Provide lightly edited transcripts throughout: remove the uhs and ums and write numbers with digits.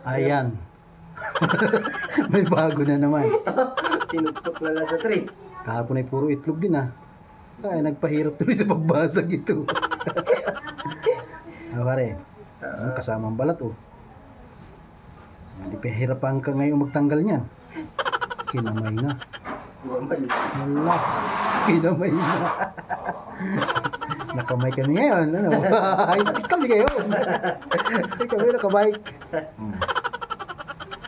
Ayan. May bago na naman. Tinupok na lang sa tray. Kahapon ay puro itlog din ah. Ay, nagpahirap tuloy sa pagbasag ito. Pare, ang kasamang balat oh. Hindi pa hirapan ka ngayon magtanggal niyan. Kinamay na. Normal. Wala. Kinamay na. Nakamay kami ngayon. Ano? Hindi kami ngayon. Hindi kami nakabike.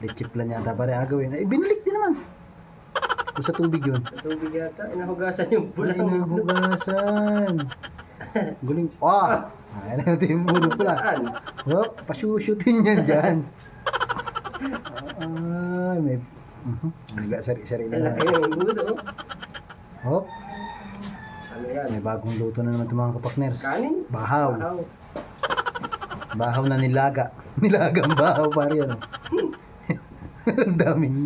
Lechip lang yata pare agawin. Ay, binalik din naman. O sa tubig yun. Sa tubig yata. Inahugasan yung Ay, pulang itlog. nahugasan. Guling. Ah! Ay, na yung bulo pula. Saan? Hop, pasyushutin yan dyan. Ay, may... May sari-sari na lang. Laki ng budo. Hop, Ano yan? may bagong luto na naman itong mga kapakners. Kanin? Bahaw. Bahaw. Bahaw na nilaga. Nilagang bahaw pare yan. Ang daming...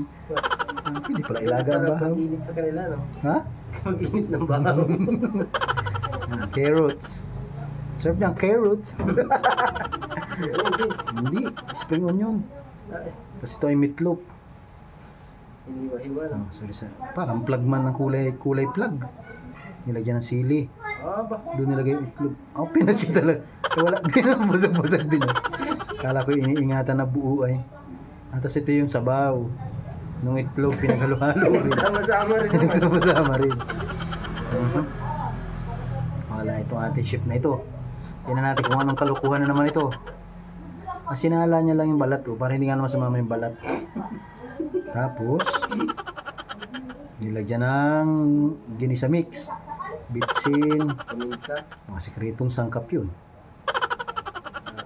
Hindi pala ilaga ang bahaw. Pag-init sa kanila, no? Ha? Pag-init ng bahaw. Carrots. Serve niyang carrots. Ayun, Vince. Hindi, spring onion. Ay, Tapos ito ay meatloaf. hiniwa-hiwa, no? Sorry. Parang plug man ng kulay plug. Nilagyan ng sili. Ah, ba? Doon nilagay yung itlog. Oh, pinasya talaga. Wala din ang basag-basag din. Kala ko iniingatan na buo ay. At tapos ito yung sabaw. Nung itlog, pinaghalo-halo rin. Sama-sama rin naman. Pinagsama-sama rin. Wala itong ating ship na ito. Tingnan natin kung anong kalukuhan na naman ito. Sinala niya lang yung balat para hindi nga naman sumama yung balat. Tapos, nilagyan ng ginisa mix. Bitsin, Paminta. mga sikretong sangkap yun.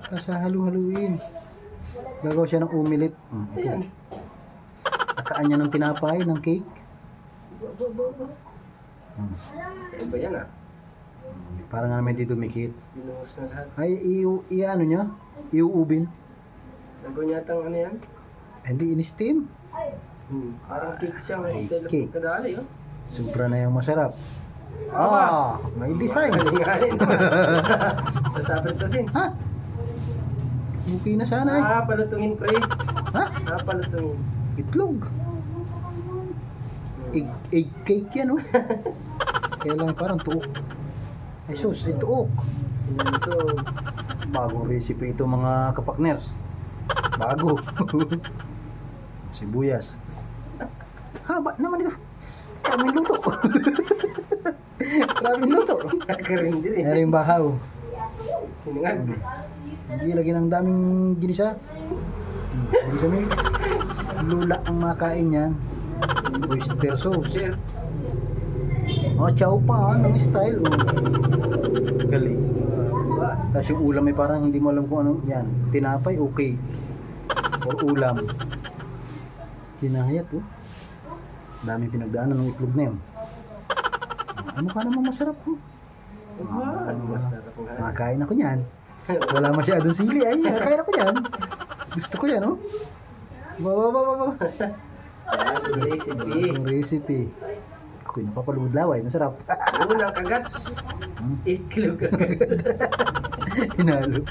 Tapos halu-haluin. Gagawa siya ng umilit. Ito. Ayan. Takaan niya ng tinapay, ng cake. Ano ba yan, ah? Para nga naman dito dumikit. Binuhos na lahat. Ay, ano niya? Iuubin. Nagawa niya tang ano yan? Hindi, in-steam. Parang cake siya. Ay, Style of cake. kadali, oh. Sobra na yung masarap. Ah, may design. Galing. Sasabi to sin. Ha? Okay na sana eh. Ah, palutungin, pre. Ha? Ah, palutungin. Itlog. Egg cake yan, oh. Kaya lang parang tuok. Ay sus, ay tuok. Yan ito. Bagong recipe ito mga kapakners. Bago. Sibuyas. Haba naman ito. Kaming luto. Kaming luto. Kakarin din, eh. Meron yung bahaw. Sinangag. Hindi lagyan ng daming ginisa. Ginisa mix. Lula ang makain yan. Oyster sauce. Sir, Oh, chow pa ng style. Oh. Galing. diba? Tapos yung ulam ay parang hindi mo alam kung anong yan. Tinapay o cake. Or ulam. Kinahayat oh. Dami pinagdaanan ng itlog na yun. Ano ka naman masarap oh. Diba? Masarap nga. Makain ako niyan. Wala masyadong sili ay. Makain ako niyan. Gusto ko yan oh. Ba. Ah, recipe. Ang recipe. Ako'y napapalubod-laway. Masarap. Unang kagat. Itlog agad. Hinalo.